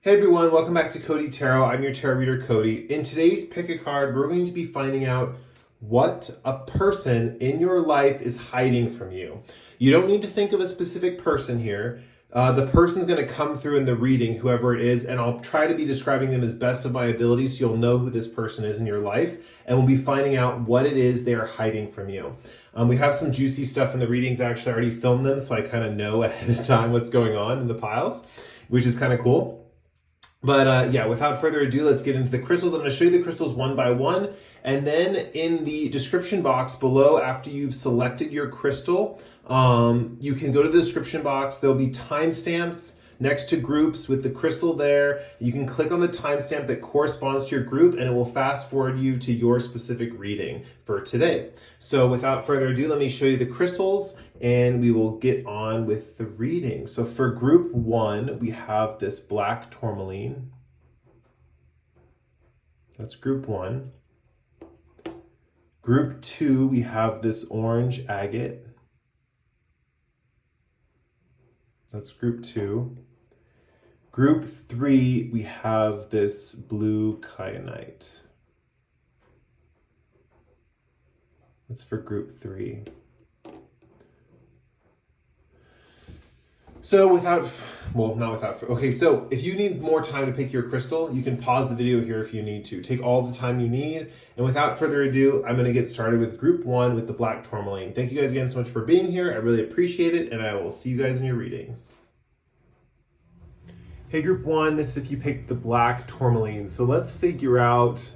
Hey everyone, welcome back to Cody Tarot. I'm your tarot reader, Cody. In today's pick a card, we're going to be finding out what a person in your life is hiding from you. You don't need to think of a specific person here. The person's going to come through in the reading, whoever it is, and I'll try to be describing them as best of my ability so you'll know who this person is in your life, and we'll be finding out what it is they are hiding from you. We have some juicy stuff in the readings. Actually, I already filmed them, so I kind of know ahead of time what's going on in the piles, which is kind of cool. But yeah, without further ado, let's get into the crystals. I'm going to show you the crystals one by one. And then in the description box below, after you've selected your crystal, you can go to the description box. There'll be timestamps next to groups with the crystal there. You can click on the timestamp that corresponds to your group and it will fast forward you to your specific reading for today. So without further ado, let me show you the crystals and we will get on with the reading. So for group one, we have this black tourmaline. That's group one. Group two, we have this orange agate. That's group two. Group three, we have this blue kyanite. That's for group three. So okay, so if you need more time to pick your crystal, you can pause the video here if you need to. Take all the time you need. And without further ado, I'm going to get started with group one with the black tourmaline. Thank you guys again so much for being here. I really appreciate it, and I will see you guys in your readings. Hey, group one, this is if you picked the black tourmaline. So let's figure out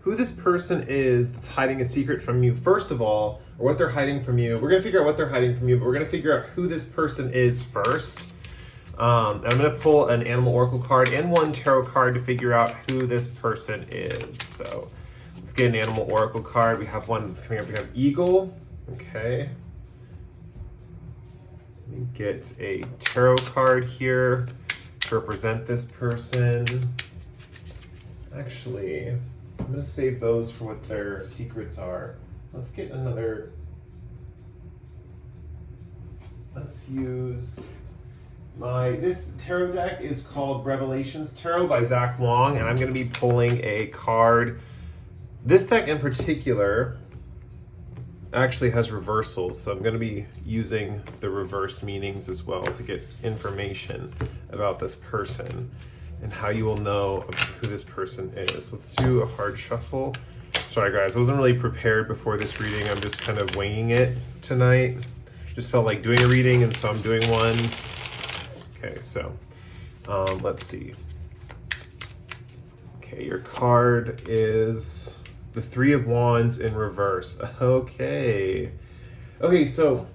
who this person is that's hiding a secret from you, first of all, or what they're hiding from you. We're going to figure out what they're hiding from you, but we're going to figure out who this person is first. I'm going to pull an animal oracle card and one tarot card to figure out who this person is. So let's get an animal oracle card. We have one that's coming up. We have eagle. Okay. Let me get a tarot card here to represent this person. Actually, I'm going to save those for what their secrets are. Let's get another. Let's use this tarot deck is called Revelations Tarot by Zach Wong, and I'm going to be pulling a card. This deck in particular actually has reversals, so I'm going to be using the reversed meanings as well to get information about this person and how you will know who this person is. Let's do a hard shuffle. Sorry guys, I wasn't really prepared before this reading. I'm just kind of winging it tonight. Just felt like doing a reading, and so I'm doing one. Okay, so let's see. Okay, your card is the Three of Wands in reverse. Okay. Okay, so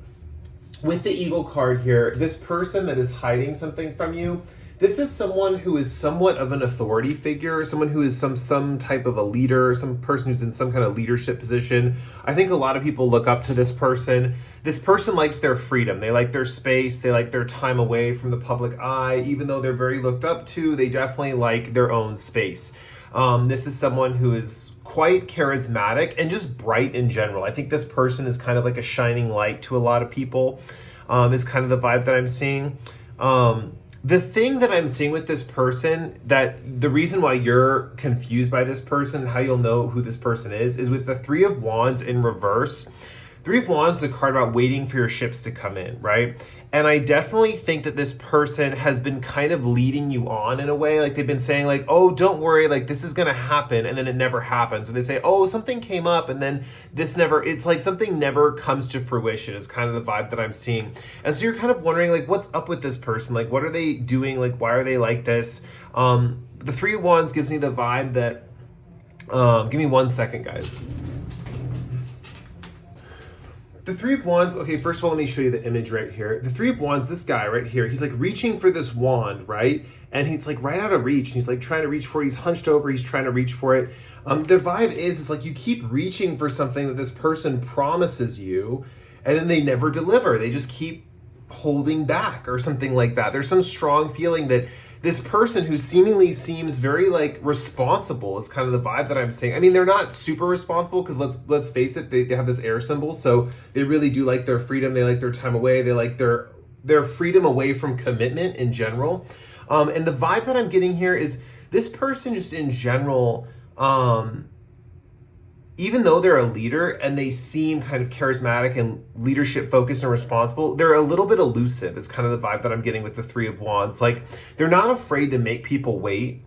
with the Eagle card here, this person that is hiding something from you, this is someone who is somewhat of an authority figure, someone who is some type of a leader, some person who's in some kind of leadership position. I think a lot of people look up to this person. This person likes their freedom. They like their space. They like their time away from the public eye. Even though they're very looked up to, they definitely like their own space. This is someone who is quite charismatic and just bright in general. I think this person is kind of like a shining light to a lot of people, is kind of the vibe that I'm seeing. The thing that I'm seeing with this person, that the reason why you're confused by this person, how you'll know who this person is with the Three of Wands in reverse. Three of Wands is a card about waiting for your ships to come in, right? And I definitely think that this person has been kind of leading you on in a way. Like they've been saying like, oh, don't worry, like this is going to happen. And then it never happens. So they say, oh, something came up and then it's like something never comes to fruition is kind of the vibe that I'm seeing. And so you're kind of wondering like, what's up with this person? Like, what are they doing? Like, why are they like this? The Three of Wands gives me the vibe that, give me 1 second, guys. The Three of Wands, okay, first of all, let me show you the image right here. The Three of Wands, this guy right here, he's like reaching for this wand, right? And he's like right out of reach. And he's like trying to reach for it. He's hunched over. He's trying to reach for it. The vibe is like you keep reaching for something that this person promises you, and then they never deliver. They just keep holding back or something like that. There's some strong feeling that this person who seemingly seems very like responsible is kind of the vibe that I'm seeing. I mean, they're not super responsible because let's face it, they have this air symbol, so they really do like their freedom. They like their time away. They like their freedom away from commitment in general. And the vibe that I'm getting here is this person just in general, even though they're a leader and they seem kind of charismatic and leadership focused and responsible, they're a little bit elusive is kind of the vibe that I'm getting with the Three of Wands. Like, they're not afraid to make people wait.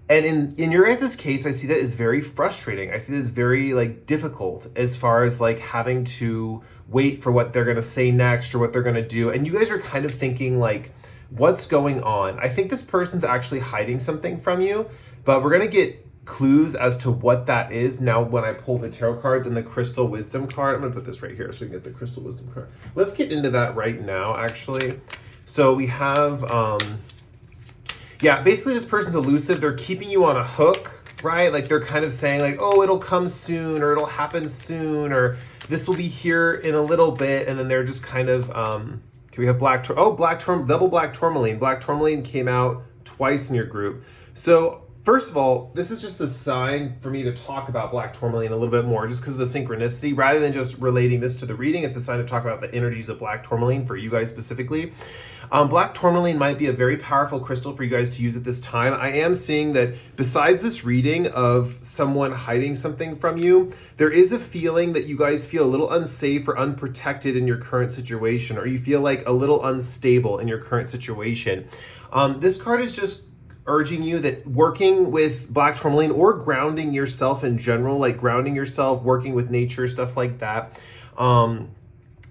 And in your guys' case, I see that as very frustrating. I see that as very like difficult as far as like having to wait for what they're going to say next or what they're going to do. And you guys are kind of thinking like, what's going on? I think this person's actually hiding something from you, but we're going to get clues as to what that is now when I pull the tarot cards and the crystal wisdom card. I'm gonna put this right here so we can get the crystal wisdom card. Let's get into that right now, actually. So we have basically this person's elusive. They're keeping you on a hook, right? Like, they're kind of saying like, oh, it'll come soon, or it'll happen soon, or this will be here in a little bit. And then they're just kind of we have double black tourmaline. Black tourmaline came out twice in your group. So first of all, this is just a sign for me to talk about black tourmaline a little bit more, just because of the synchronicity. Rather than just relating this to the reading, it's a sign to talk about the energies of black tourmaline for you guys specifically. Black tourmaline might be a very powerful crystal for you guys to use at this time. I am seeing that besides this reading of someone hiding something from you, there is a feeling that you guys feel a little unsafe or unprotected in your current situation, or you feel like a little unstable in your current situation. This card is just urging you that working with black tourmaline or grounding yourself in general, like grounding yourself, working with nature, stuff like that,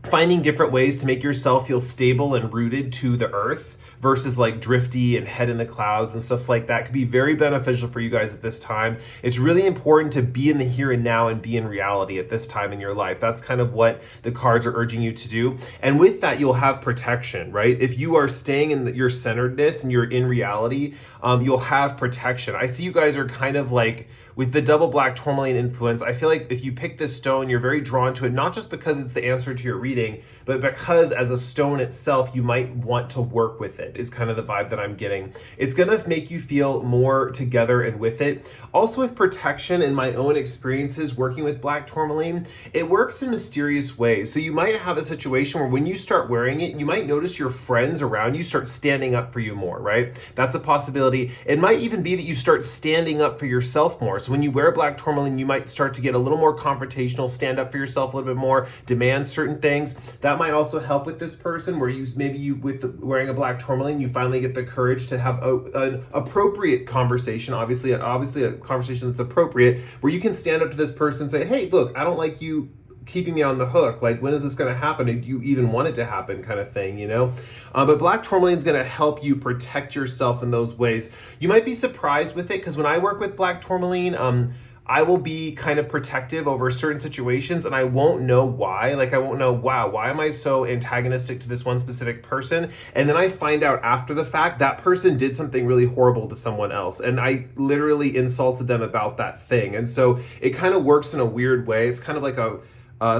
finding different ways to make yourself feel stable and rooted to the earth versus like drifty and head in the clouds and stuff like that could be very beneficial for you guys at this time. It's really important to be in the here and now and be in reality at this time in your life. That's kind of what the cards are urging you to do. And with that, you'll have protection, right? If you are staying in your centeredness and you're in reality, you'll have protection. I see you guys are kind of like, with the double black tourmaline influence, I feel like if you pick this stone, you're very drawn to it, not just because it's the answer to your reading, but because as a stone itself, you might want to work with it, is kind of the vibe that I'm getting. It's gonna make you feel more together and with it. Also with protection, in my own experiences working with black tourmaline, it works in mysterious ways. So you might have a situation where when you start wearing it, you might notice your friends around you start standing up for you more, right? That's a possibility. It might even be that you start standing up for yourself more. So when you wear black tourmaline, you might start to get a little more confrontational, stand up for yourself a little bit more, demand certain things. That might also help with this person, where wearing a black tourmaline, you finally get the courage to have an appropriate conversation, obviously a conversation that's appropriate, where you can stand up to this person and say, hey, look, I don't like you keeping me on the hook. Like, when is this going to happen? Do you even want it to happen, kind of thing, you know? But black tourmaline is going to help you protect yourself in those ways. You might be surprised with it, because when I work with black tourmaline, I will be kind of protective over certain situations, and I won't know why. Like, I won't know, wow, why am I so antagonistic to this one specific person? And then I find out after the fact that person did something really horrible to someone else, and I literally insulted them about that thing. And so it kind of works in a weird way. It's kind of like a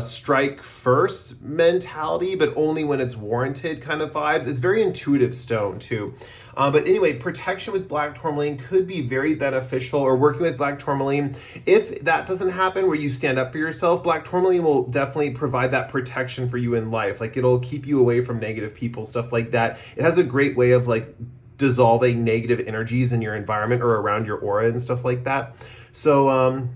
strike first mentality, but only when it's warranted kind of vibes. It's very intuitive stone too. But anyway, protection with black tourmaline could be very beneficial, or working with black tourmaline. If that doesn't happen where you stand up for yourself, black tourmaline will definitely provide that protection for you in life. Like, it'll keep you away from negative people, stuff like that. It has a great way of like dissolving negative energies in your environment or around your aura and stuff like that. So,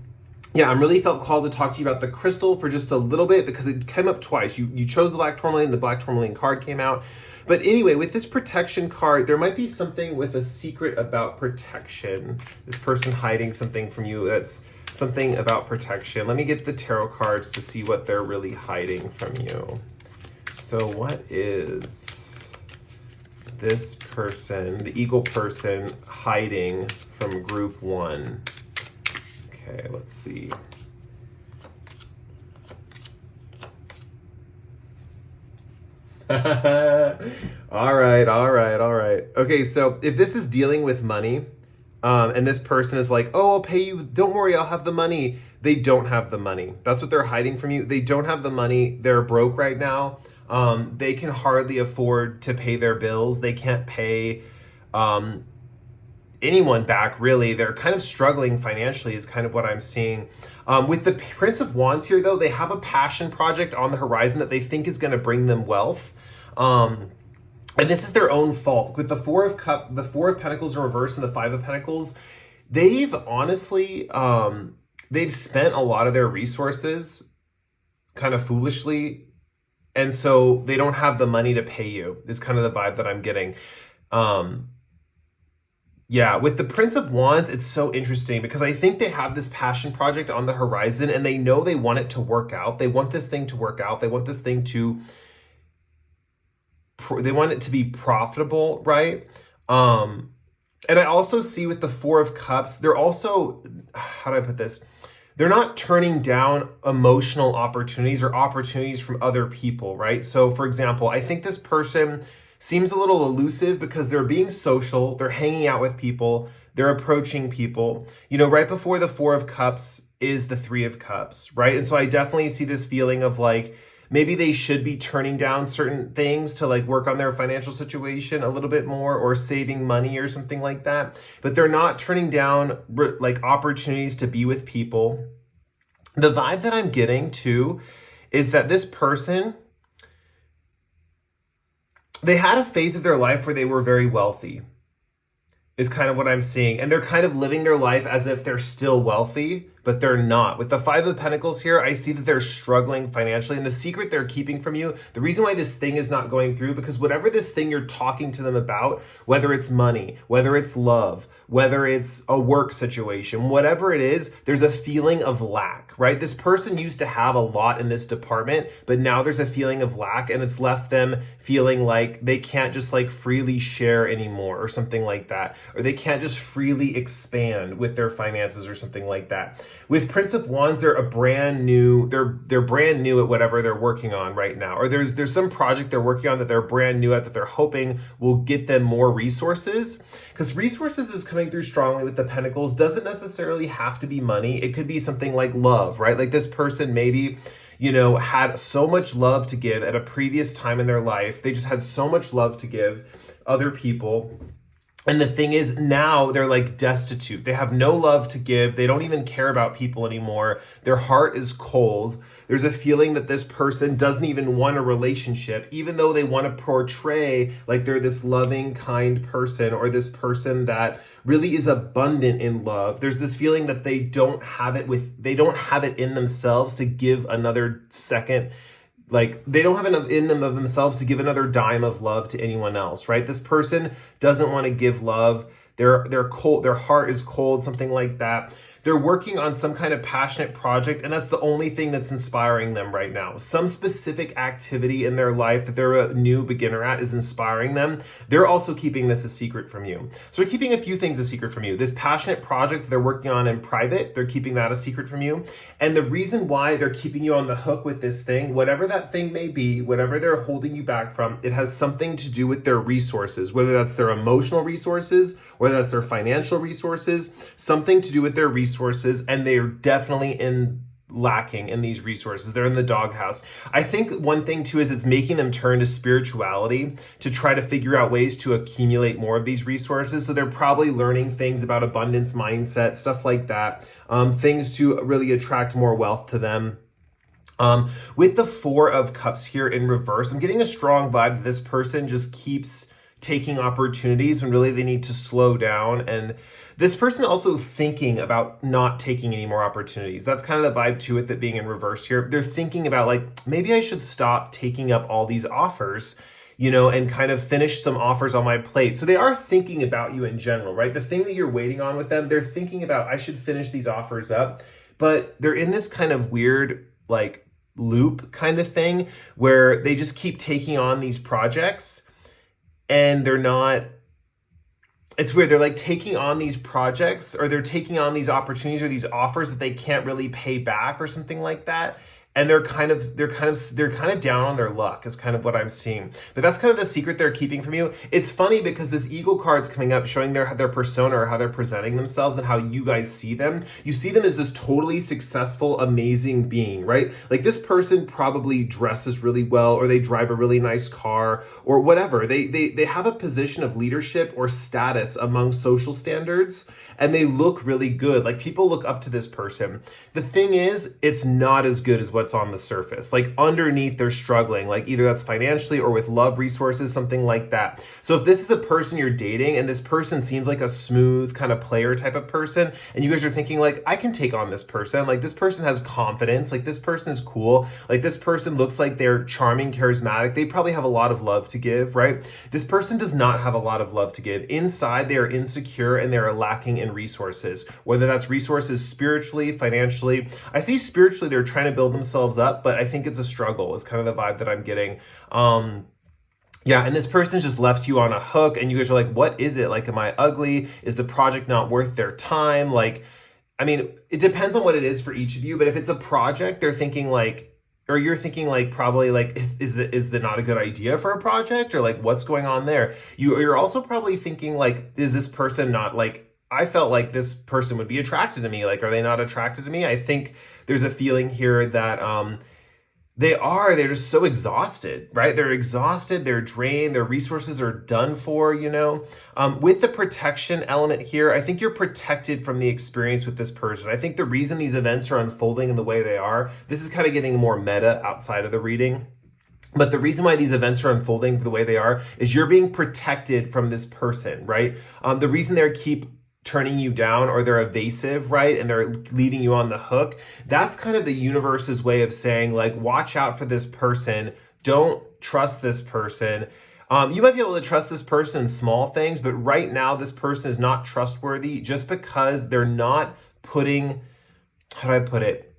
yeah, I'm really felt called to talk to you about the crystal for just a little bit, because it came up twice. You chose the black tourmaline, the black tourmaline card came out. But anyway, with this protection card, there might be something with a secret about protection. This person hiding something from you that's something about protection. Let me get the tarot cards to see what they're really hiding from you. So what is this person, the eagle person, hiding from group one? Okay, let's see. All right. Okay, so if this is dealing with money, and this person is like, oh, I'll pay you, don't worry, I'll have the money. They don't have the money. That's what they're hiding from you. They don't have the money. They're broke right now. They can hardly afford to pay their bills. They can't pay anyone back, really. They're kind of struggling financially is kind of what I'm seeing. With the Prince of Wands here, though, they have a passion project on the horizon that they think is going to bring them wealth. and this is their own fault. With the the Four of Pentacles in reverse and the Five of Pentacles, they've honestly, they've spent a lot of their resources kind of foolishly, and so they don't have the money to pay you, is kind of the vibe that I'm getting. Yeah, with the Prince of Wands, it's so interesting because I think they have this passion project on the horizon and they know they want it to work out. They want this thing to work out. They want this thing to, they want it to be profitable, right? And I also see with the Four of Cups, they're also, how do I put this? They're not turning down emotional opportunities or opportunities from other people, right? So for example, I think this person seems a little elusive because they're being social, they're hanging out with people, they're approaching people. You know, right before the Four of Cups is the Three of Cups, right? And so I definitely see this feeling of like, maybe they should be turning down certain things to like work on their financial situation a little bit more or saving money or something like that. But they're not turning down like opportunities to be with people. The vibe that I'm getting too is that this person, they had a phase of their life where they were very wealthy, is kind of what I'm seeing. And they're kind of living their life as if they're still wealthy, but they're not. With the Five of Pentacles here, I see that they're struggling financially. And the secret they're keeping from you, the reason why this thing is not going through, because whatever this thing you're talking to them about, whether it's money, whether it's love, whether it's a work situation, whatever it is, there's a feeling of lack, right? This person used to have a lot in this department, but now there's a feeling of lack and it's left them feeling like they can't just like freely share anymore or something like that. Or they can't just freely expand with their finances or something like that. With Prince of Wands, they're brand new at whatever they're working on right now. Or there's some project they're working on that they're brand new at that they're hoping will get them more resources. Because resources is coming through strongly with the Pentacles. Doesn't necessarily have to be money. It could be something like love, right? Like this person maybe, you know, had so much love to give at a previous time in their life. They just had so much love to give other people. And the thing is, now they're like destitute. They have no love to give. They don't even care about people anymore. Their heart is cold. There's a feeling that this person doesn't even want a relationship, even though they want to portray like they're this loving, kind person or this person that really is abundant in love. There's this feeling that they don't have it in themselves to give another second. Like they don't have enough in them of themselves to give another dime of love to anyone else, right? This person doesn't want to give love. They're cold. Their heart is cold, something like that. They're working on some kind of passionate project, and that's the only thing that's inspiring them right now. Some specific activity in their life that they're a new beginner at is inspiring them. They're also keeping this a secret from you. So they're keeping a few things a secret from you. This passionate project that they're working on in private, they're keeping that a secret from you. And the reason why they're keeping you on the hook with this thing, whatever that thing may be, whatever they're holding you back from, it has something to do with their resources, whether that's their emotional resources, whether that's their financial resources, something to do with their resources. And they're definitely lacking in these resources. They're in the doghouse. I think one thing too is it's making them turn to spirituality to try to figure out ways to accumulate more of these resources. So they're probably learning things about abundance mindset, stuff like that, things to really attract more wealth to them. With the Four of Cups here in reverse, I'm getting a strong vibe that this person just keeps taking opportunities when really they need to slow down. And this person also thinking about not taking any more opportunities. That's kind of the vibe too with it being in reverse here. They're thinking about like, maybe I should stop taking up all these offers, you know, and kind of finish some offers on my plate. So they are thinking about you in general, right? The thing that you're waiting on with them, they're thinking about, I should finish these offers up, but they're in this kind of weird, like loop kind of thing where they just keep taking on these projects and they're not, it's weird. They're like taking on these projects or they're taking on these opportunities or these offers that they can't really pay back or something like that. And they're kind of down on their luck is kind of what I'm seeing. But that's kind of the secret they're keeping from you. It's funny because this Eagle card's coming up showing their persona or how they're presenting themselves and how you guys see them. You see them as this totally successful, amazing being, right? Like this person probably dresses really well or they drive a really nice car or whatever. They have a position of leadership or status among social standards and they look really good. Like people look up to this person. The thing is, it's not as good as what what's on the surface. Like underneath, they're struggling. Like either that's financially or with love, resources, something like that. So if this is a person you're dating and this person seems like a smooth kind of player type of person, and you guys are thinking like, I can take on this person. Like this person has confidence. Like this person is cool. Like this person looks like they're charming, charismatic. They probably have a lot of love to give, right? This person does not have a lot of love to give. Inside, they are insecure and they are lacking in resources, whether that's resources spiritually, financially. I see spiritually, they're trying to build themselves up, but I think it's a struggle. It's kind of the vibe that I'm getting. Yeah, and this person's just left you on a hook and you guys are like, what is it? Like, am I ugly? Is the project not worth their time? Like, I mean, it depends on what it is for each of you, but if it's a project, they're thinking like, or you're thinking like probably like is that not a good idea for a project, or like what's going on there? You're also probably thinking like, is this person not like, I felt like this person would be attracted to me, like are they not attracted to me? I think there's a feeling here that they're just so exhausted, right? They're exhausted, they're drained, their resources are done for, you know? With the protection element here, I think you're protected from the experience with this person. I think the reason these events are unfolding in the way they are, this is kind of getting more meta outside of the reading. But the reason why these events are unfolding the way they are is you're being protected from this person, right? The reason they keep turning you down or they're evasive, right? And they're leaving you on the hook. That's kind of the universe's way of saying like, watch out for this person. Don't trust this person. You might be able to trust this person in small things, but right now this person is not trustworthy just because they're not putting, how do I put it?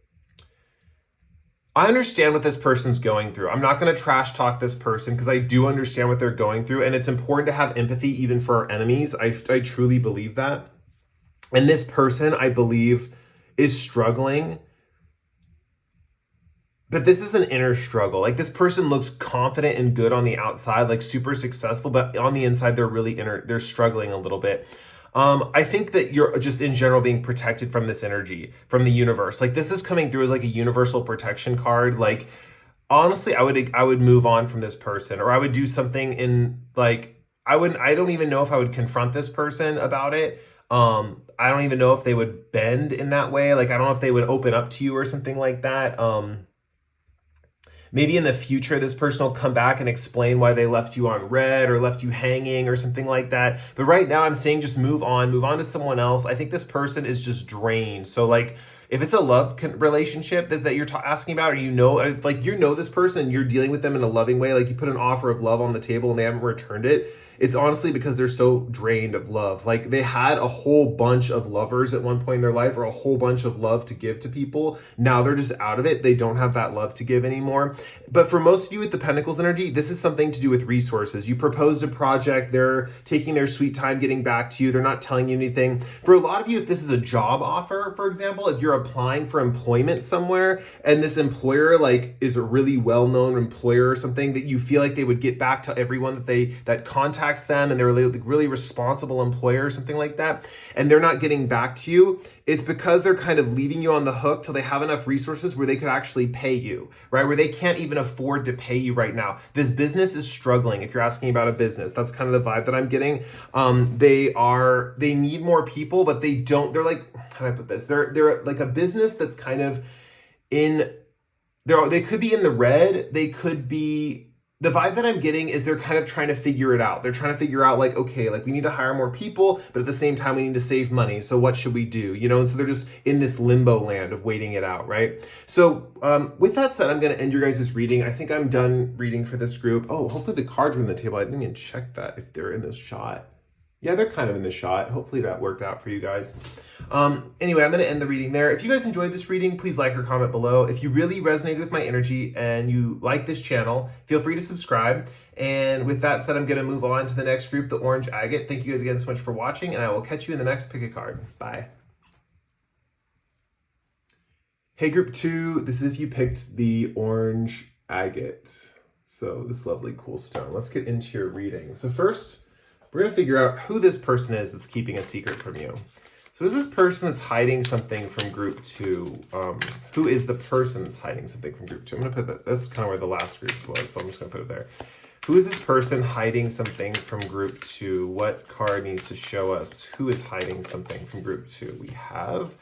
I understand what this person's going through. I'm not going to trash talk this person because I do understand what they're going through. And it's important to have empathy even for our enemies. I truly believe that. And this person, I believe, is struggling. But this is an inner struggle. Like this person looks confident and good on the outside, like super successful, but on the inside, they're struggling a little bit. I think that you're just in general being protected from this energy, from the universe. Like this is coming through as like a universal protection card. Like, honestly, I would move on from this person, or I would do something in like, I don't even know if I would confront this person about it. I don't even know if they would bend in that way. Like, I don't know if they would open up to you or something like that. Maybe in the future, this person will come back and explain why they left you on red or left you hanging or something like that. But right now I'm saying just move on to someone else. I think this person is just drained. So like, if it's a love relationship that you're asking about, or you know this person and you're dealing with them in a loving way, like you put an offer of love on the table and they haven't returned it, it's honestly because they're so drained of love. Like they had a whole bunch of lovers at one point in their life, or a whole bunch of love to give to people. Now they're just out of it. They don't have that love to give anymore. But for most of you with the Pentacles energy, this is something to do with resources. You proposed a project. They're taking their sweet time getting back to you. They're not telling you anything. For a lot of you, if this is a job offer, for example, if you're applying for employment somewhere and this employer like is a really well-known employer or something, that you feel like they would get back to everyone that contacts them and they're really responsible employer or something like that, and they're not getting back to you, it's because they're kind of leaving you on the hook till they have enough resources where they could actually pay you, right? Where they can't even afford to pay you right now. This business is struggling. If you're asking about a business, that's kind of the vibe that I'm getting. They need more people, but they're like, how do I put this? They're like a business that's kind of they could be in the red. They could be, the vibe that I'm getting is they're kind of trying to figure it out. They're trying to figure out like, okay, like we need to hire more people, but at the same time we need to save money. So what should we do? You know, and so they're just in this limbo land of waiting it out, right? So with that said, I'm going to end your guys' reading. I think I'm done reading for this group. Oh, hopefully the cards are on the table. I didn't even check that if they're in this shot. Yeah, they're kind of in the shot. Hopefully that worked out for you guys. Anyway, I'm going to end the reading there. If you guys enjoyed this reading, please like or comment below. If you really resonated with my energy and you like this channel, feel free to subscribe. And with that said, I'm going to move on to the next group, the Orange Agate. Thank you guys again so much for watching, and I will catch you in the next pick a card. Bye. Hey, group 2, this is if you picked the Orange Agate. So this lovely cool stone. Let's get into your reading. So first, we're going to figure out who this person is that's keeping a secret from you. So is this person that's hiding something from group 2? Who is the person that's hiding something from group 2? I'm going to put that, that's kind of where the last groups was, so I'm just going to put it there. Who is this person hiding something from group 2? What card needs to show us who is hiding something from group 2? We have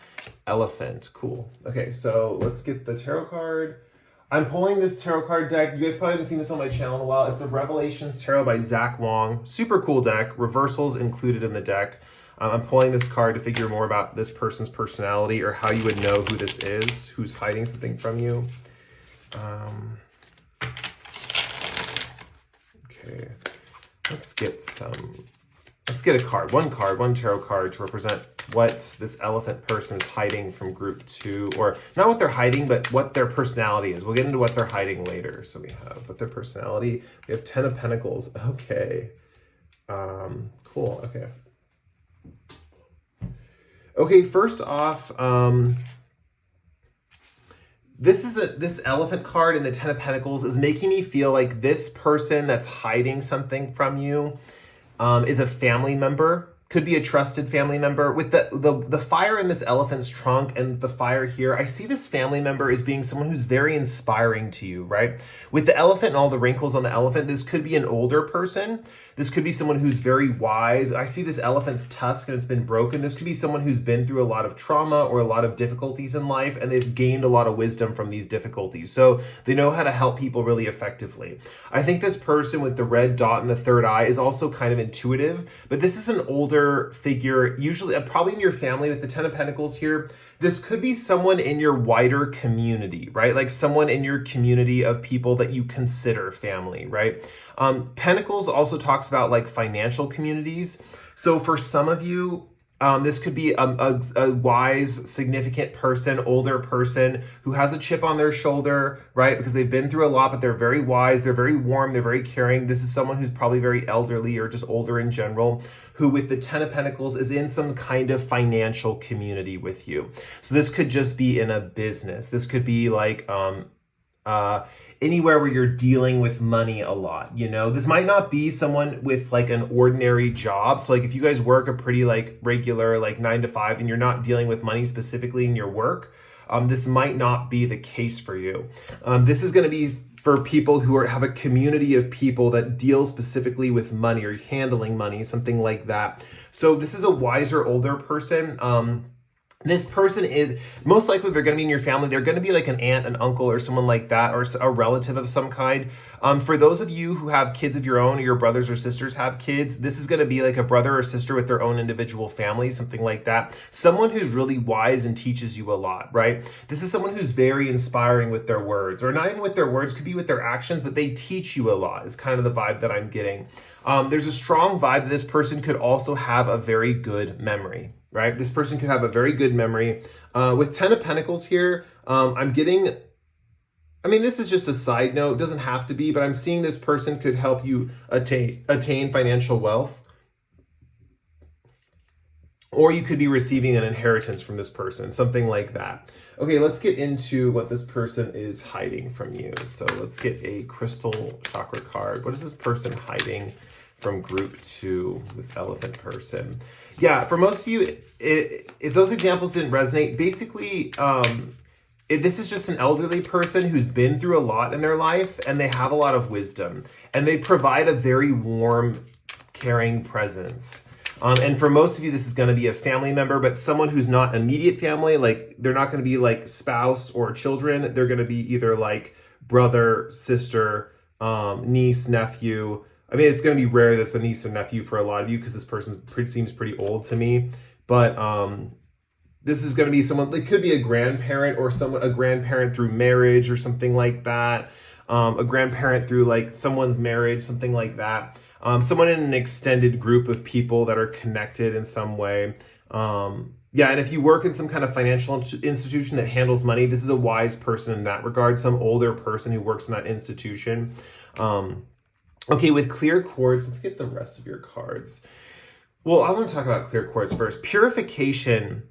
Elephant. Cool. Okay, so let's get the tarot card. I'm pulling this tarot card deck. You guys probably haven't seen this on my channel in a while. It's the Revelations Tarot by Zach Wong. Super cool deck. Reversals included in the deck. I'm pulling this card to figure more about this person's personality or how you would know who this is, who's hiding something from you. Okay, let's get a card, one tarot card to represent what this elephant person is hiding from group 2, or not what they're hiding, but what their personality is. We'll get into what they're hiding later. So we have what their personality, we have 10 of Pentacles. Okay. Cool. Okay. Okay, first off, this elephant card in the 10 of Pentacles is making me feel like this person that's hiding something from you is a family member, could be a trusted family member. With the fire in this elephant's trunk and the fire here, I see this family member as being someone who's very inspiring to you, right? With the elephant and all the wrinkles on the elephant, this could be an older person. This could be someone who's very wise. I see this elephant's tusk and it's been broken. This could be someone who's been through a lot of trauma or a lot of difficulties in life, and they've gained a lot of wisdom from these difficulties. So they know how to help people really effectively. I think this person with the red dot in the third eye is also kind of intuitive, but this is an older figure, usually probably in your family with the 10 of Pentacles here. This could be someone in your wider community, right? Like someone in your community of people that you consider family, right? Pentacles also talks about like financial communities. So for some of you, this could be a wise, significant person, older person who has a chip on their shoulder, right? Because they've been through a lot, but they're very wise, they're very warm, they're very caring. This is someone who's probably very elderly or just older in general, who with the 10 of Pentacles is in some kind of financial community with you. So this could just be in a business. This could be like anywhere where you're dealing with money a lot, you know? This might not be someone with like an ordinary job. So like if you guys work a pretty like regular like 9 to 5 and you're not dealing with money specifically in your work, this might not be the case for you. This is going to be for people who have a community of people that deal specifically with money or handling money, something like that. So this is a wiser, older person. This person is most likely they're going to be in your family. They're going to be like an aunt, an uncle, or someone like that, or a relative of some kind. For those of you who have kids of your own, or your brothers or sisters have kids, this is going to be like a brother or sister with their own individual family, something like that. Someone who's really wise and teaches you a lot, right? This is someone who's very inspiring with their words, or not even with their words, could be with their actions, but they teach you a lot is kind of the vibe that I'm getting. There's a strong vibe that this person could also have a very good memory. Right? This person could have a very good memory. With 10 of Pentacles here, I'm getting, I mean, this is just a side note, it doesn't have to be, but I'm seeing this person could help you attain financial wealth. Or you could be receiving an inheritance from this person, something like that. Okay, let's get into what this person is hiding from you. So let's get a crystal chakra card. What is this person hiding from group 2, this elephant person? Yeah, for most of you, if those examples didn't resonate, basically, this is just an elderly person who's been through a lot in their life, and they have a lot of wisdom, and they provide a very warm, caring presence. And for most of you, this is going to be a family member, but someone who's not immediate family. Like they're not going to be like spouse or children. They're going to be either like brother, sister, niece, nephew. I mean, it's going to be rare that's a niece or nephew for a lot of you because this person seems pretty old to me. But this is going to be someone, it could be a grandparent or a grandparent through marriage or something like that. A grandparent through like someone's marriage, something like that. Someone in an extended group of people that are connected in some way. Yeah, and if you work in some kind of financial institution that handles money, this is a wise person in that regard, some older person who works in that institution. Okay, with clear quartz, let's get the rest of your cards. Well, I want to talk about clear quartz first. Purification.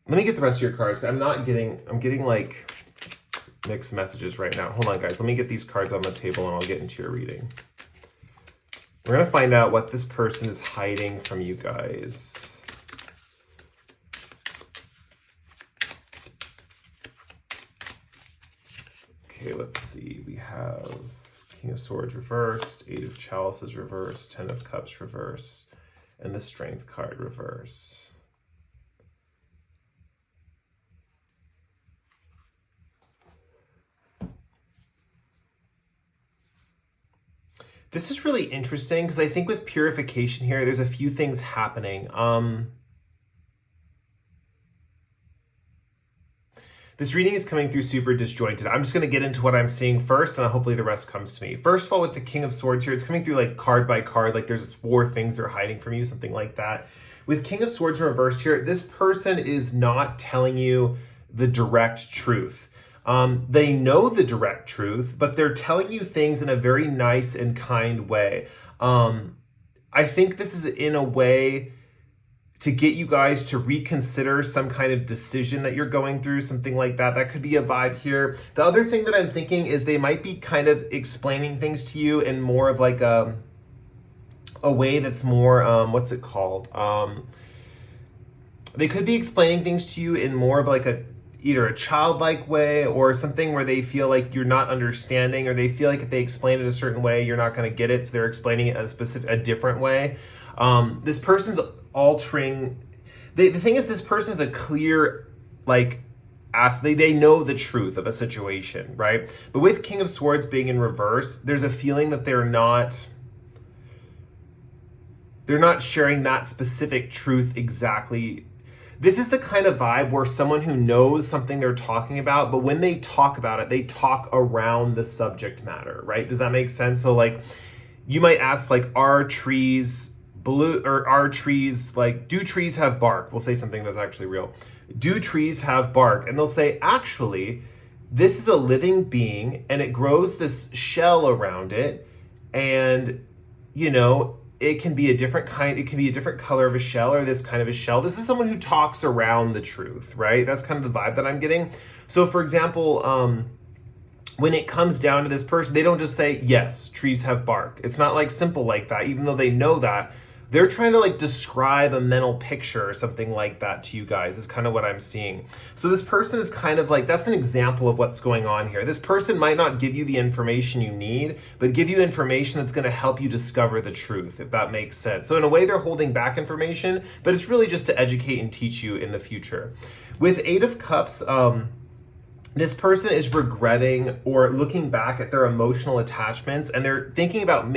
Let me get the rest of your cards. I'm getting like mixed messages right now. Hold on, guys. Let me get these cards on the table and I'll get into your reading. We're going to find out what this person is hiding from you guys. Okay, let's see. We have King of Swords reversed, 8 of Chalices reversed, 10 of Cups reversed, and the Strength card reversed. This is really interesting because I think with purification here, there's a few things happening. This reading is coming through super disjointed. I'm just going to get into what I'm seeing first, and hopefully the rest comes to me. First of all, with the King of Swords here, it's coming through like card by card, like there's 4 things they're hiding from you, something like that. With King of Swords in reverse here, this person is not telling you the direct truth. They know the direct truth, but they're telling you things in a very nice and kind way. I think this is in a way to get you guys to reconsider some kind of decision that you're going through, something like that. That could be a vibe here. The other thing that I'm thinking is they might be kind of explaining things to you in more of like a way that's more, what's it called? They could be explaining things to you in more of like either a childlike way or something where they feel like you're not understanding, or they feel like if they explain it a certain way, you're not going to get it. So they're explaining it a different way. This person's altering. The thing is, this person is a clear, like, they know the truth of a situation, right? But with King of Swords being in reverse, there's a feeling that they're not sharing that specific truth exactly. This is the kind of vibe where someone who knows something they're talking about, but when they talk about it, they talk around the subject matter, right? Does that make sense? So like, you might ask like, are trees blue, or are trees like, do trees have bark? We'll say something that's actually real. Do trees have bark? And they'll say, actually, this is a living being and it grows this shell around it. And, you know, it can be a different kind, it can be a different color of a shell or this kind of a shell. This is someone who talks around the truth, right? That's kind of the vibe that I'm getting. So for example, when it comes down to this person, they don't just say, yes, trees have bark. It's not like simple like that, even though they know that. They're trying to like describe a mental picture or something like that to you guys is kind of what I'm seeing. So this person is kind of like, that's an example of what's going on here. This person might not give you the information you need, but give you information that's going to help you discover the truth, if that makes sense. So in a way, they're holding back information, but it's really just to educate and teach you in the future. With 8 of Cups, this person is regretting or looking back at their emotional attachments, and they're thinking about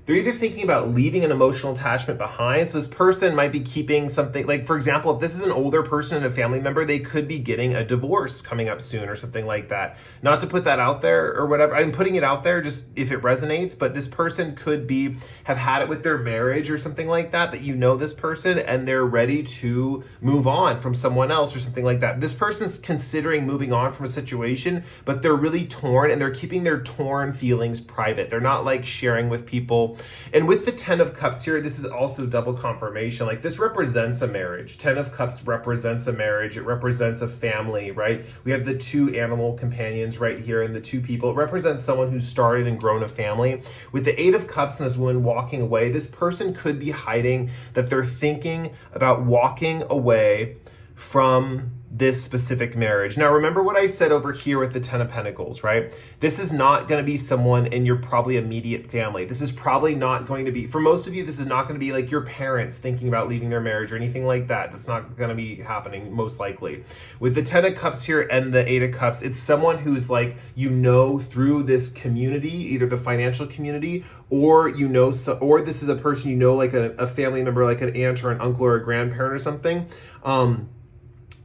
they're either thinking about leaving an emotional attachment behind. So this person might be keeping something, like for example, if this is an older person and a family member, they could be getting a divorce coming up soon or something like that. Not to put that out there or whatever. I'm putting it out there just if it resonates, but this person could have had it with their marriage or something like that you know this person and they're ready to move on from someone else or something like that. This person's considering moving on from a situation, but they're really torn and they're keeping their torn feelings private. They're not like sharing with people. And with the 10 of Cups here, this is also double confirmation. Like this represents a marriage. 10 of Cups represents a marriage. It represents a family, right? We have the 2 animal companions right here and the 2 people. It represents someone who's started and grown a family. With the 8 of Cups and this woman walking away, this person could be hiding that they're thinking about walking away from this specific marriage. Now, remember what I said over here with the 10 of Pentacles, right? This is not going to be someone in your probably immediate family. This is probably not going to be, for most of you, this is not going to be like your parents thinking about leaving their marriage or anything like that. That's not going to be happening, most likely. With the 10 of Cups here and the 8 of Cups, it's someone who's like, you know, through this community, either the financial community, or you know, or this is a person you know, like a family member, like an aunt or an uncle or a grandparent or something,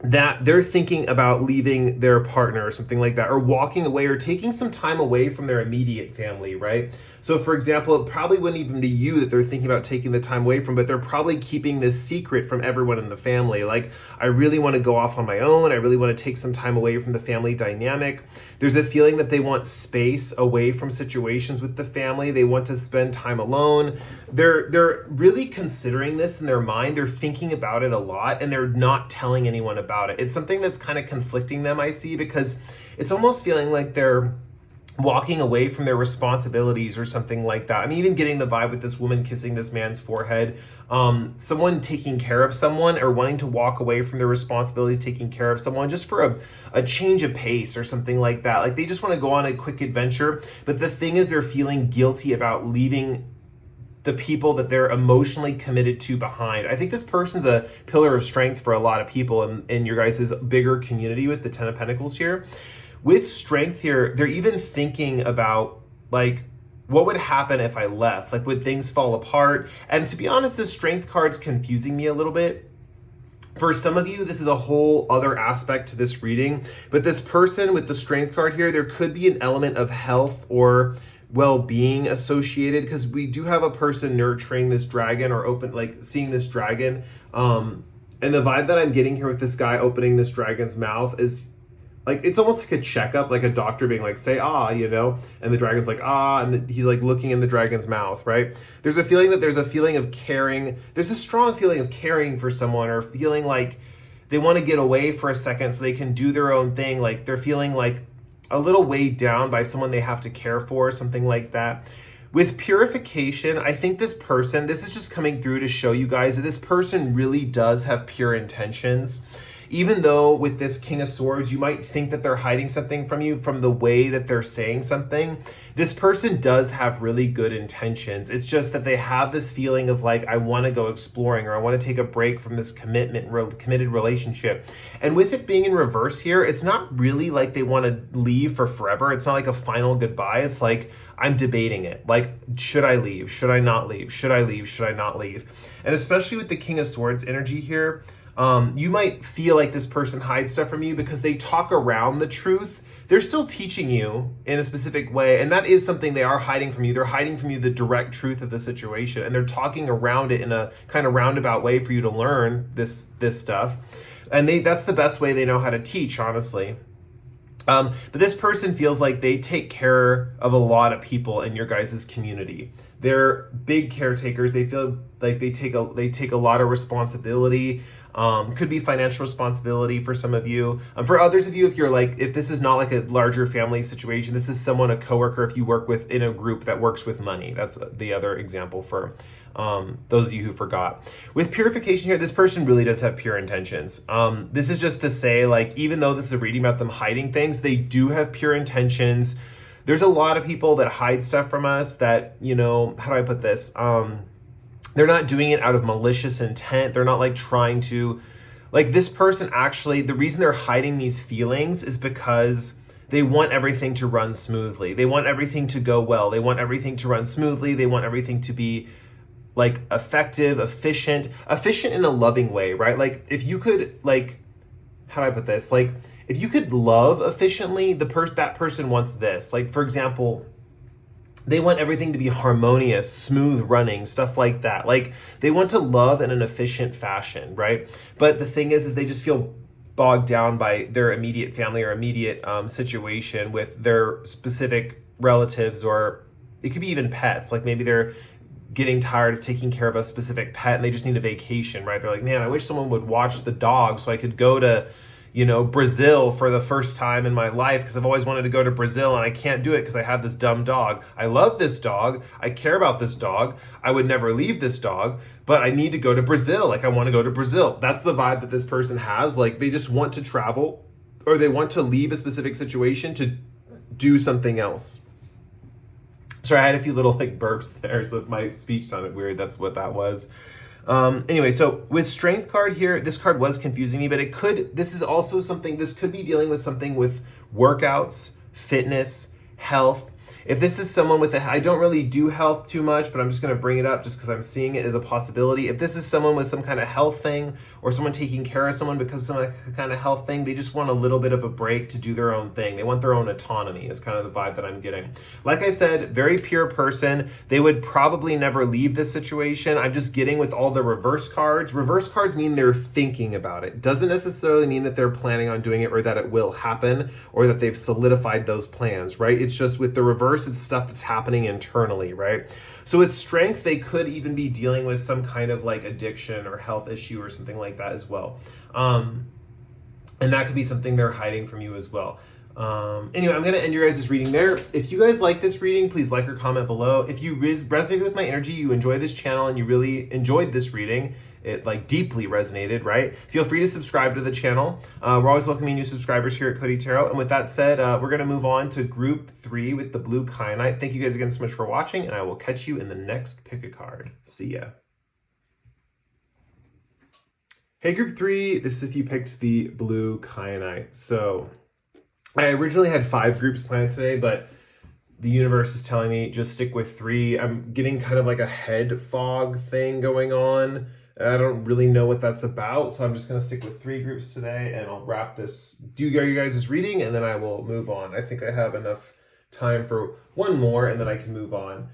that they're thinking about leaving their partner or something like that, or walking away or taking some time away from their immediate family, right? So for example, it probably wouldn't even be you that they're thinking about taking the time away from, but they're probably keeping this secret from everyone in the family. Like, I really want to go off on my own. I really want to take some time away from the family dynamic. There's a feeling that they want space away from situations with the family. They want to spend time alone. They're really considering this in their mind. They're thinking about it a lot and they're not telling anyone about it. It's something that's kind of conflicting them, I see, because it's almost feeling like they're walking away from their responsibilities or something like that. I'm even getting the vibe with this woman kissing this man's forehead. Someone taking care of someone or wanting to walk away from their responsibilities, taking care of someone just for a change of pace or something like that. Like they just want to go on a quick adventure. But the thing is, they're feeling guilty about leaving the people that they're emotionally committed to behind. I think this person's a pillar of strength for a lot of people in your guys' bigger community with the 10 of Pentacles here. With strength here, they're even thinking about like what would happen if I left? Like, would things fall apart? And to be honest, this strength card's confusing me a little bit. For some of you, this is a whole other aspect to this reading, but this person with the strength card here, there could be an element of health or well-being associated, because we do have a person nurturing this dragon or seeing this dragon. And the vibe that I'm getting here with this guy opening this dragon's mouth is like, it's almost like a checkup, like a doctor being like, say, ah, and the dragon's like, ah, and he's like looking in the dragon's mouth, right? There's a feeling of caring. There's a strong feeling of caring for someone, or feeling like they want to get away for a second so they can do their own thing. Like they're feeling like a little weighed down by someone they have to care for, something like that. With purification, I think this is just coming through to show you guys that this person really does have pure intentions. Even though with this King of Swords, you might think that they're hiding something from you from the way that they're saying something, this person does have really good intentions. It's just that they have this feeling of like, I want to go exploring, or I want to take a break from this committed relationship. And with it being in reverse here, it's not really like they want to leave for forever. It's not like a final goodbye. It's like, I'm debating it. Like, should I leave? Should I not leave? Should I leave? Should I not leave? And especially with the King of Swords energy here, you might feel like this person hides stuff from you because they talk around the truth. They're still teaching you in a specific way, and that is something they are hiding from you. They're hiding from you the direct truth of the situation, and they're talking around it in a kind of roundabout way for you to learn this stuff. And that's the best way they know how to teach, honestly. But this person feels like they take care of a lot of people in your guys' community. They're big caretakers. They feel like they take a lot of responsibility. Could be financial responsibility for some of you. For others of you, if this is not like a larger family situation, this is someone, a coworker, if you work with in a group that works with money. That's the other example for those of you who forgot. With purification here, this person really does have pure intentions. This is just to say, like, even though this is a reading about them hiding things, they do have pure intentions. There's a lot of people that hide stuff from us that, how do I put this? They're not doing it out of malicious intent. They're not like trying to, like, this person actually, the reason they're hiding these feelings is because they want everything to run smoothly. They want everything to go well. They want everything to run smoothly. They want everything to be like effective, efficient in a loving way, right? Like, if you could, like, how do I put this? Like, if you could love efficiently, that person wants this. Like, for example, they want everything to be harmonious, smooth running, stuff like that. Like, they want to love in an efficient fashion, right? But the thing is they just feel bogged down by their immediate family or immediate situation with their specific relatives, or it could be even pets. Like, maybe they're getting tired of taking care of a specific pet and they just need a vacation, right? They're like, man, I wish someone would watch the dog so I could go to Brazil for the first time in my life, because I've always wanted to go to Brazil and I can't do it because I have this dumb dog. I love this dog. I care about this dog. I would never leave this dog, but I need to go to Brazil. Like, I want to go to Brazil. That's the vibe that this person has. Like, they just want to travel, or they want to leave a specific situation to do something else. Sorry, I had a few little like burps there, so if my speech sounded weird, that's what that was. Anyway, so with strength card here, this card was confusing me, but this could be dealing with something with workouts, fitness, health. If this is someone I don't really do health too much, but I'm just going to bring it up just because I'm seeing it as a possibility. If this is someone with some kind of health thing, or someone taking care of someone because of some kind of health thing, they just want a little bit of a break to do their own thing. They want their own autonomy is kind of the vibe that I'm getting. Like I said, very pure person. They would probably never leave this situation. I'm just getting with all the reverse cards. Reverse cards mean they're thinking about it. Doesn't necessarily mean that they're planning on doing it or that it will happen or that they've solidified those plans, right? It's just with the reverse, it's stuff that's happening internally, right? So with strength, they could even be dealing with some kind of like addiction or health issue or something like that as well. And that could be something they're hiding from you as well. Anyway, I'm going to end your guys' reading there. If you guys like this reading, please like or comment below. If you resonated with my energy, you enjoy this channel, and you really enjoyed this reading, it like deeply resonated, right? Feel free to subscribe to the channel. We're always welcoming new subscribers here at Cody Tarot. And with that said, we're going to move on to group 3 with the blue Kyanite. Thank you guys again so much for watching, and I will catch you in the next pick a card. See ya. Hey, group 3, this is if you picked the blue Kyanite. So I originally had 5 groups planned today, but the universe is telling me just stick with 3. I'm getting kind of like a head fog thing going on. I don't really know what that's about, so I'm just going to stick with 3 groups today, and I'll wrap this, do you guys' reading, and then I will move on. I think I have enough time for one more, and then I can move on.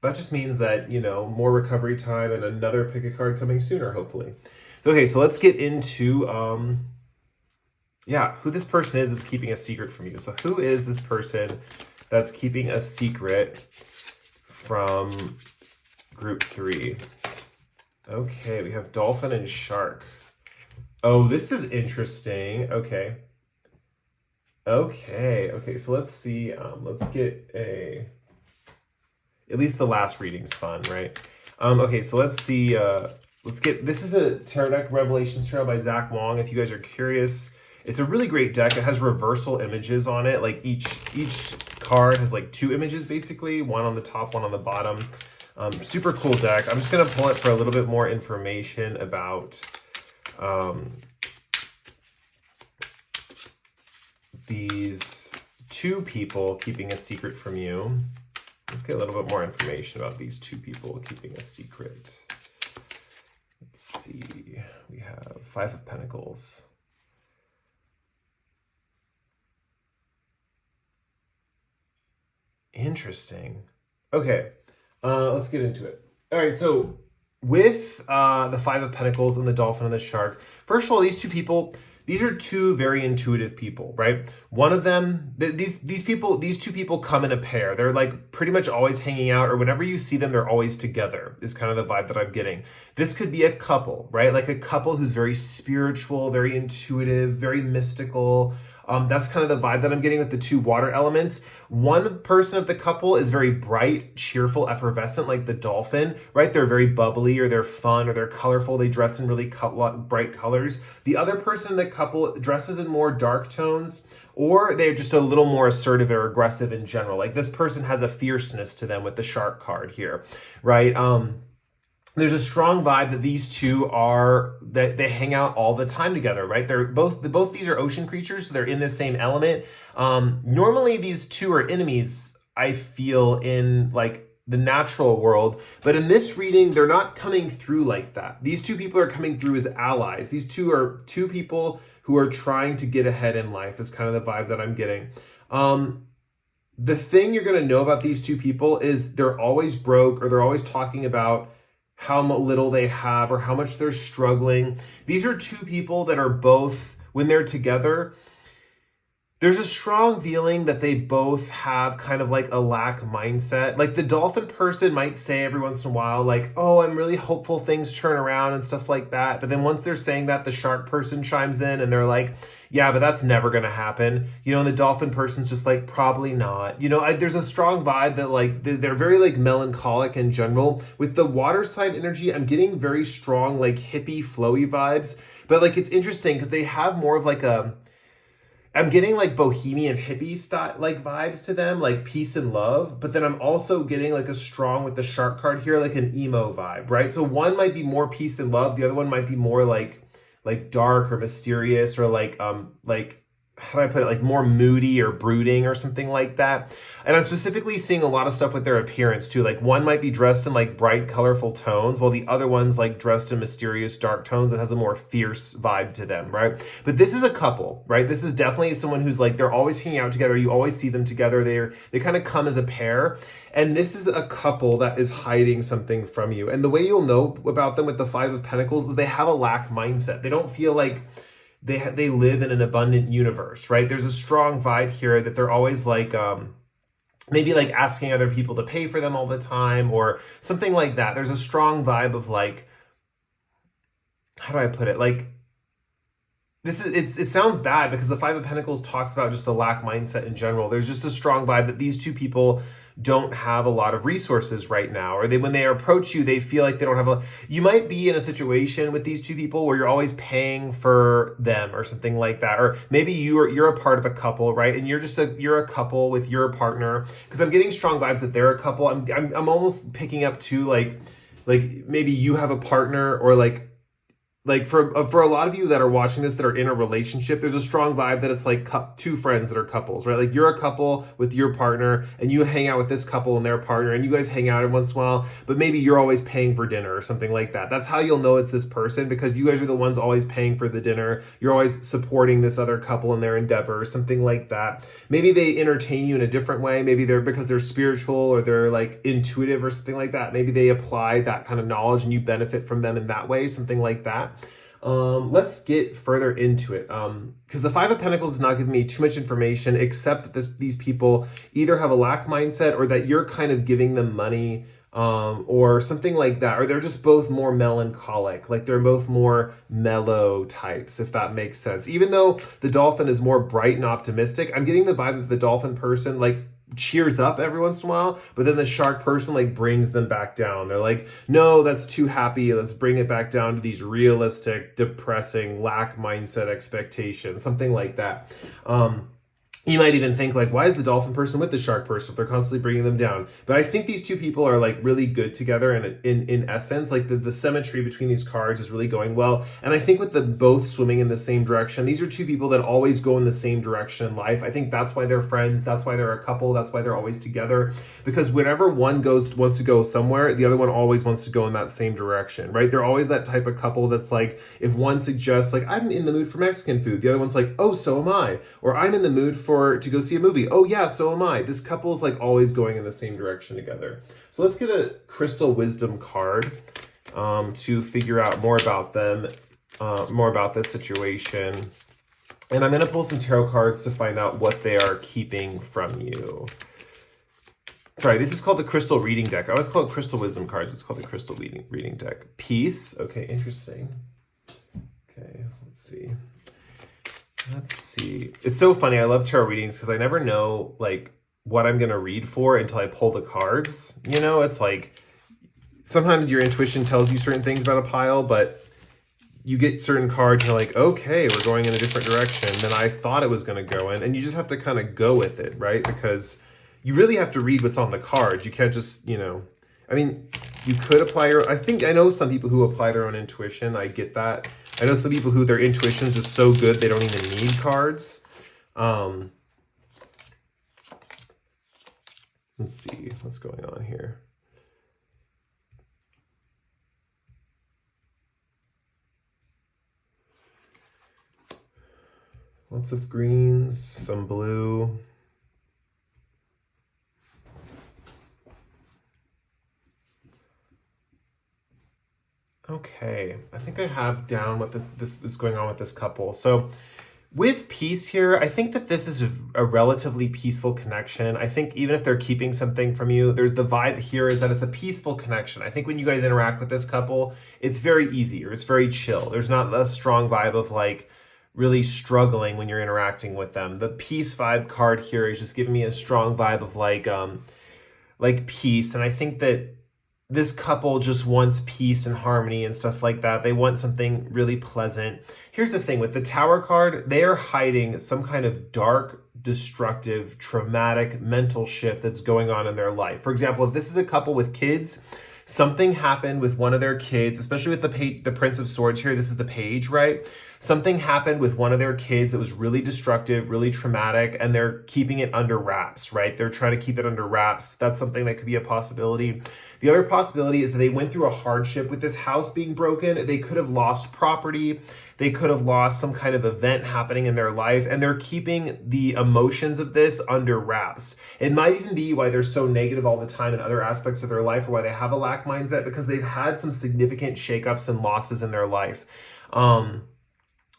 That just means that, more recovery time and another pick a card coming sooner, hopefully. Okay, so let's get into, who this person is that's keeping a secret from you. So who is this person that's keeping a secret from group 3? Okay, we have dolphin and shark. Oh, this is interesting. Okay, so let's see. Let's get at least the last reading's fun, right? Okay, so let's see. This is a tarot deck, Revelations Tarot by Zach Wong. If you guys are curious, it's a really great deck. It has reversal images on it. Like each card has like 2 images basically, one on the top, one on the bottom. Super cool deck. I'm just gonna pull it for a little bit more information about these 2 people keeping a secret from you. Let's get a little bit more information about these 2 people keeping a secret. Let's see. We have 5 of Pentacles. Interesting. Okay, let's get into it. All right, so with the 5 of Pentacles and the dolphin and the shark, first of all, these 2 people, these are 2 very intuitive people, right? One of them, these 2 people come in a pair. They're like pretty much always hanging out, or whenever you see them, they're always together, is kind of the vibe that I'm getting. This could be a couple, right? Like a couple who's very spiritual, very intuitive, very mystical. That's kind of the vibe that I'm getting with the 2 water elements. One person of the couple is very bright, cheerful, effervescent, like the dolphin, right? They're very bubbly, or they're fun, or they're colorful. They dress in really bright colors. The other person in the couple dresses in more dark tones, or they're just a little more assertive or aggressive in general. Like this person has a fierceness to them with the shark card here, right? There's a strong vibe that these 2 that they hang out all the time together, right? They're both these are ocean creatures, so they're in the same element. Normally these 2 are enemies, I feel, in like the natural world, but in this reading, they're not coming through like that. These 2 people are coming through as allies. These 2 are 2 people who are trying to get ahead in life, is kind of the vibe that I'm getting. The thing you're going to know about these 2 people is they're always broke, or they're always talking about how little they have or how much they're struggling. These are 2 people that are both, when they're together, there's a strong feeling that they both have kind of like a lack mindset. Like the dolphin person might say every once in a while, like, oh, I'm really hopeful things turn around and stuff like that. But then once they're saying that, the shark person chimes in and they're like, yeah, but that's never going to happen. And the dolphin person's just like, probably not. There's a strong vibe that like, they're very like melancholic in general. With the water side energy, I'm getting very strong, like hippie, flowy vibes. But like, it's interesting because they have more of like I'm getting like bohemian hippie style like vibes to them, like peace and love. But then I'm also getting like a strong, with the shark card here, like an emo vibe, right? So one might be more peace and love. The other one might be more like dark or mysterious, or like how do I put it, like more moody or brooding or something like that. And I'm specifically seeing a lot of stuff with their appearance too. Like one might be dressed in like bright, colorful tones, while the other one's like dressed in mysterious, dark tones and has a more fierce vibe to them, right? But this is a couple, right? This is definitely someone who's like, they're always hanging out together. You always see them together. They kind of come as a pair. And this is a couple that is hiding something from you. And the way you'll know about them with the 5 of Pentacles is they have a lack mindset. They don't feel like they live in an abundant universe, right? There's a strong vibe here that they're always like, maybe like asking other people to pay for them all the time or something like that. There's a strong vibe of like, how do I put it? Like, it sounds bad because the 5 of Pentacles talks about just a lack mindset in general. There's just a strong vibe that these 2 people don't have a lot of resources right now, or when they approach you, they feel like they don't have you might be in a situation with these 2 people where you're always paying for them or something like that. Or maybe you're a part of a couple, right? And you're a couple with your partner, because I'm getting strong vibes that they're a couple. I'm almost picking up too, like maybe you have a partner, or like like for a lot of you that are watching this that are in a relationship, there's a strong vibe that it's like two friends that are couples, right? Like you're a couple with your partner and you hang out with this couple and their partner and you guys hang out every once in a while, but maybe you're always paying for dinner or something like that. That's how you'll know it's this person, because you guys are the ones always paying for the dinner. You're always supporting this other couple in their endeavor, something like that. Maybe they entertain you in a different way. Maybe they're because they're spiritual or they're like intuitive or something like that. Maybe they apply that kind of knowledge and you benefit from them in that way, something like that. Let's get further into it, because the Five of Pentacles is not giving me too much information, except that these people either have a lack mindset or that you're kind of giving them money, or something like that, or they're just both more melancholic, like they're both more mellow types, if that makes sense. Even though the dolphin is more bright and optimistic, I'm getting the vibe that the dolphin person like cheers up every once in a while, but then the shark person like brings them back down. They're like, no, that's too happy, let's bring it back down to these realistic, depressing, lack mindset expectations, something like that. You might even think like, why is the dolphin person with the shark person if they're constantly bringing them down? But I think these two people are like really good together, and in essence, like the symmetry between these cards is really going well. And I think with them both swimming in the same direction, these are two people that always go in the same direction in life. I think that's why they're friends. That's why they're a couple. That's why they're always together. Because whenever one wants to go somewhere, the other one always wants to go in that same direction, right? They're always that type of couple that's like, if one suggests like, I'm in the mood for Mexican food, the other one's like, oh, so am I. Or I'm in the mood to go see a movie. Oh yeah, so am I. This couple's like always going in the same direction together. So let's get a crystal wisdom card to figure out more about them, more about this situation. And I'm going to pull some tarot cards to find out what they are keeping from you. Sorry, this is called the crystal reading deck. I always call it crystal wisdom cards. It's called the crystal reading deck. Peace. Okay, interesting. Okay, let's see. Let's see. It's so funny. I love tarot readings because I never know like what I'm going to read for until I pull the cards. You know, it's like sometimes your intuition tells you certain things about a pile, but you get certain cards and you're like, okay, we're going in a different direction than I thought it was going to go in. And you just have to kind of go with it, right? Because you really have to read what's on the cards. You can't just, you know, I mean, you could apply I know some people who apply their own intuition. I get that. I know some people who their intuition is just so good they don't even need cards. Let's see what's going on here. Lots of greens, some blue. Okay, I think I have down what this is going on with this couple. So with peace here, I think that this is a relatively peaceful connection. I think even if they're keeping something from you, there's the vibe here is that it's a peaceful connection. I think when you guys interact with this couple, it's very easy or it's very chill. There's not a strong vibe of like really struggling when you're interacting with them. The peace vibe card here is just giving me a strong vibe of like peace. And I think that this couple just wants peace and harmony and stuff like that. They want something really pleasant. Here's the thing with the Tower card, they are hiding some kind of dark, destructive, traumatic mental shift that's going on in their life. For example, if this is a couple with kids, something happened with one of their kids, especially with the Prince of Swords here. This is the page, right? Something happened with one of their kids that was really destructive, really traumatic, and they're keeping it under wraps, right? They're trying to keep it under wraps. That's something that could be a possibility. The other possibility is that they went through a hardship with this house being broken. They could have lost property. They could have lost some kind of event happening in their life, and they're keeping the emotions of this under wraps. It might even be why they're so negative all the time in other aspects of their life, or why they have a lack mindset, because they've had some significant shakeups and losses in their life.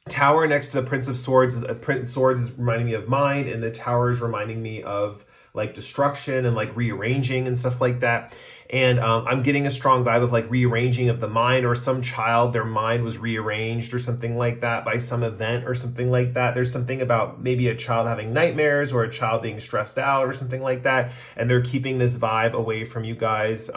Tower next to the Prince of Swords is reminding me of mind, and the Tower is reminding me of like destruction and like rearranging and stuff like that. And I'm getting a strong vibe of like rearranging of the mind, or some child, their mind was rearranged or something like that by some event or something like that. There's something about maybe a child having nightmares or a child being stressed out or something like that. And they're keeping this vibe away from you guys.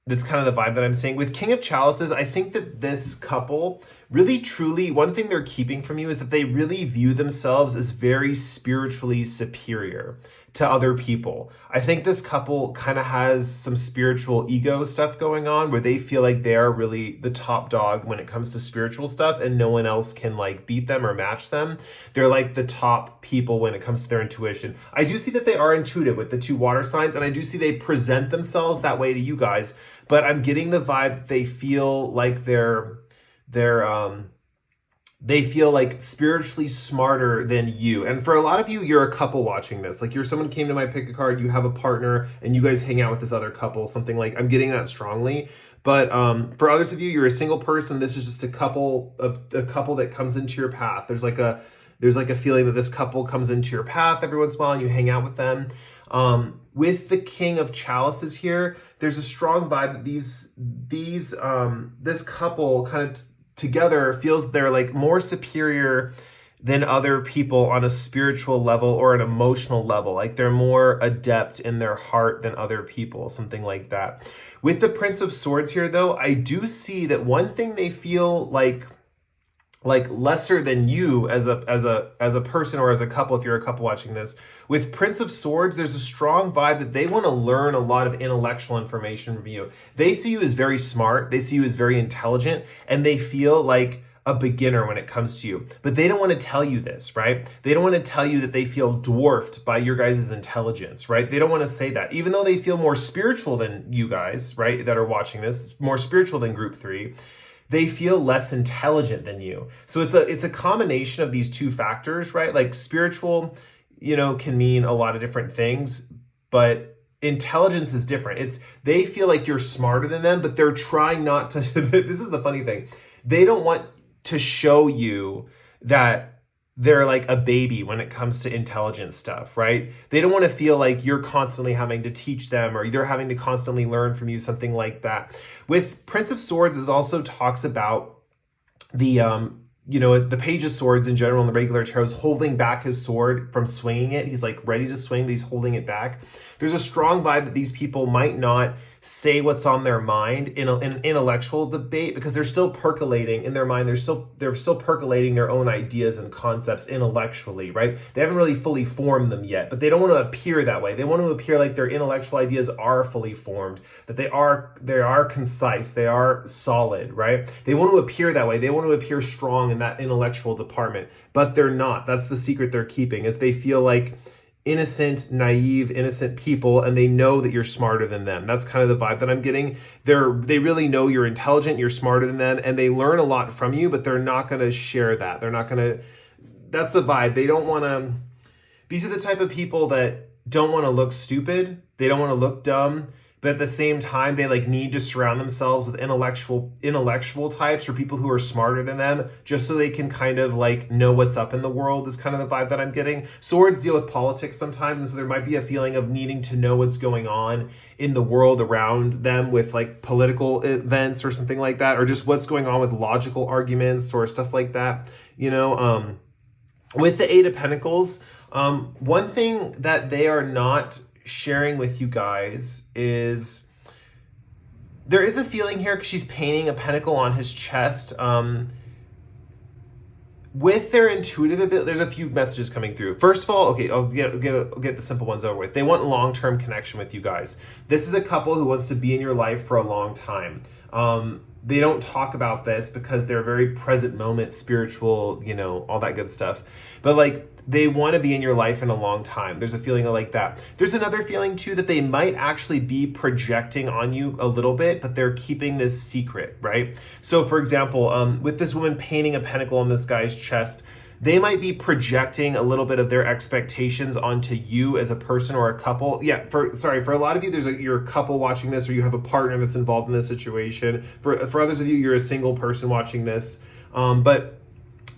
That's kind of the vibe that I'm seeing. With King of Chalices, I think that this couple really, truly, one thing they're keeping from you is that they really view themselves as very spiritually superior to other people. I think this couple kind of has some spiritual ego stuff going on where they feel like they are really the top dog when it comes to spiritual stuff and no one else can like beat them or match them. They're like the top people when it comes to their intuition. I do see that they are intuitive with the 2 water signs, and I do see they present themselves that way to you guys, but I'm getting the vibe that they feel like they feel like spiritually smarter than you. And for a lot of you, you're a couple watching this. Like you're someone came to my pick a card, you have a partner, and you guys hang out with this other couple, something like, I'm getting that strongly. But for others of you, you're a single person. This is just a couple that comes into your path. There's like a feeling that this couple comes into your path every once in a while and you hang out with them. With the King of Chalices here, there's a strong vibe that this couple kind of together feels they're like more superior than other people on a spiritual level or an emotional level. Like they're more adept in their heart than other people, something like that. With the Prince of Swords here though, I do see that one thing they feel like lesser than you as a person or as a couple, if you're a couple watching this. With Prince of Swords, there's a strong vibe that they want to learn a lot of intellectual information from you. They see you as very smart, they see you as very intelligent, and they feel like a beginner when it comes to you. But they don't want to tell you this, right? They don't want to tell you that they feel dwarfed by your guys' intelligence, right? They don't want to say that. Even though they feel more spiritual than you guys, right, that are watching this, more spiritual than group 3, they feel less intelligent than you. So it's a combination of these 2 factors, right? Like spiritual, can mean a lot of different things, but intelligence is different. They feel like you're smarter than them, but they're trying not to. This is the funny thing. They don't want to show you that they're like a baby when it comes to intelligent stuff, right? They don't want to feel like you're constantly having to teach them or they're having to constantly learn from you, something like that. With Prince of Swords, it also talks about the Page of Swords in general in the regular tarot is holding back his sword from swinging it. He's like ready to swing, but he's holding it back. There's a strong vibe that these people might not say what's on their mind in an intellectual debate because they're still percolating in their mind. They're still percolating their own ideas and concepts intellectually, right? They haven't really fully formed them yet, but they don't want to appear that way. They want to appear like their intellectual ideas are fully formed, that they are concise, they are solid, right? They want to appear that way. They want to appear strong in that intellectual department, but they're not. That's the secret they're keeping, is they feel like innocent people, and they know that you're smarter than them. That's kind of the vibe that I'm getting. They really know you're intelligent, you're smarter than them, and they learn a lot from you, but they're not going to share that. That's the vibe. They don't want to, these are the type of people that don't want to look stupid. They don't want to look dumb, but at the same time, they like need to surround themselves with intellectual types or people who are smarter than them, just so they can kind of like know what's up in the world, is kind of the vibe that I'm getting. Swords deal with politics sometimes, and so there might be a feeling of needing to know what's going on in the world around them with like political events or something like that, or just what's going on with logical arguments or stuff like that. With the 8 of Pentacles, one thing that they are not sharing with you guys is there is a feeling here because she's painting a pentacle on his chest. With their intuitive ability, there's a few messages coming through. First of all, okay, I'll get the simple ones over with. They want long-term connection with you guys. This is a couple who wants to be in your life for a long time. They don't talk about this because they're very present moment, spiritual, all that good stuff. But like, they want to be in your life in a long time. There's a feeling like that. There's another feeling too that they might actually be projecting on you a little bit, but they're keeping this secret, right? So for example, with this woman painting a pentacle on this guy's chest, they might be projecting a little bit of their expectations onto you as a person or a couple. For a lot of you, you're a couple watching this, or you have a partner that's involved in this situation. For others of you, you're a single person watching this. But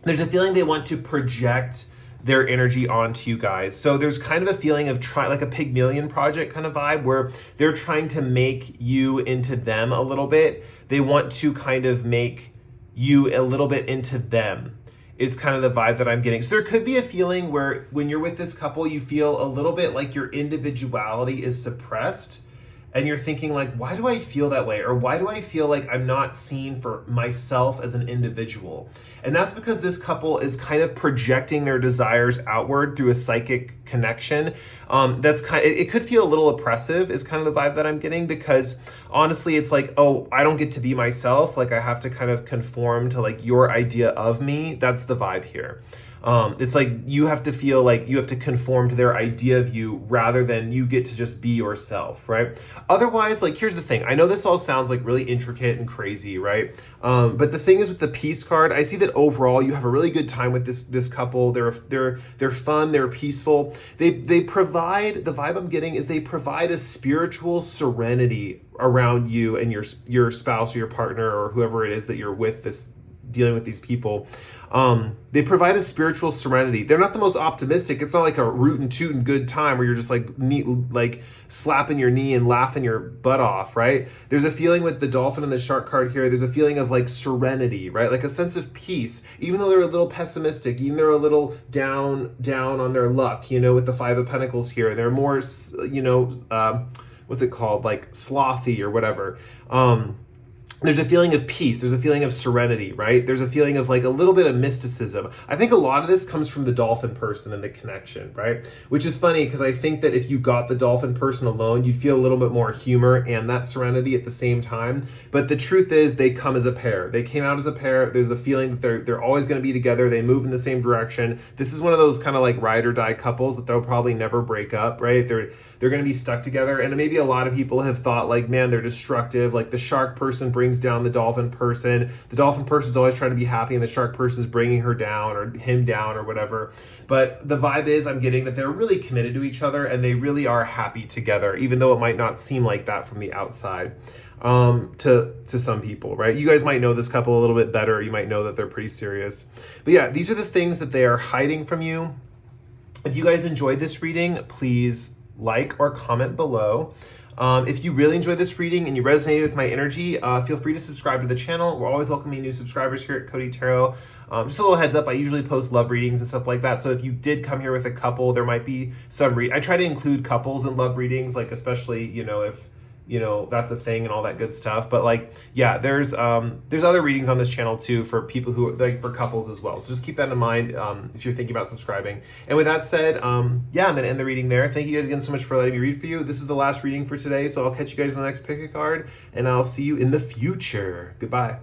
there's a feeling they want to project their energy onto you guys. So there's kind of a feeling of like a Pygmalion project kind of vibe where they're trying to make you into them a little bit. They want to kind of make you a little bit into them, is kind of the vibe that I'm getting. So there could be a feeling where when you're with this couple, you feel a little bit like your individuality is suppressed and you're thinking like, why do I feel that way? Or why do I feel like I'm not seen for myself as an individual? And that's because this couple is kind of projecting their desires outward through a psychic connection. It could feel a little oppressive is kind of the vibe that I'm getting, because honestly, it's like, oh, I don't get to be myself. Like I have to kind of conform to like your idea of me. That's the vibe here. It's like you have to feel like you have to conform to their idea of you rather than you get to just be yourself, right? Otherwise, like, here's the thing. I know this all sounds like really intricate and crazy, right? But the thing is with the Peace card, I see that overall you have a really good time with this couple. They're fun, they're peaceful. They provide, the vibe I'm getting is they provide a spiritual serenity around you and your spouse or your partner or whoever it is that you're with, dealing with these people. They provide a spiritual serenity. They're not the most optimistic. It's not like a rootin' tootin' good time where you're just like slapping your knee and laughing your butt off, right? There's a feeling with the dolphin and the shark card here. There's a feeling of like serenity, right? Like a sense of peace, even though they're a little pessimistic, even they're a little down on their luck, with the Five of Pentacles here. They're more, what's it called? Like slothy or whatever. There's a feeling of peace. There's a feeling of serenity, right? There's a feeling of like a little bit of mysticism. I think a lot of this comes from the dolphin person and the connection, right? Which is funny because I think that if you got the dolphin person alone, you'd feel a little bit more humor and that serenity at the same time. But the truth is they come as a pair. They came out as a pair. There's a feeling that they're always going to be together. They move in the same direction. This is one of those kind of like ride or die couples that they'll probably never break up, right? They're going to be stuck together. And maybe a lot of people have thought like, man, they're destructive. Like the shark person brings down the dolphin person. The dolphin person's always trying to be happy and the shark person's bringing her down or him down or whatever. But the vibe is I'm getting that they're really committed to each other and they really are happy together, even though it might not seem like that from the outside to some people, right? You guys might know this couple a little bit better. You might know that they're pretty serious. But yeah, these are the things that they are hiding from you. If you guys enjoyed this reading, please like or comment below. If you really enjoyed this reading and you resonated with my energy, feel free to subscribe to the channel. We're always welcoming new subscribers here at Cody Tarot. Just a little heads up, I usually post love readings and stuff like that. So if you did come here with a couple, there might be some I try to include couples in love readings, like especially, if that's a thing and all that good stuff. But like, yeah, there's other readings on this channel too for people who like for couples as well. So just keep that in mind if you're thinking about subscribing. And with that said, yeah, I'm gonna end the reading there. Thank you guys again so much for letting me read for you. This was the last reading for today, so I'll catch you guys on the next pick a card, and I'll see you in the future. Goodbye.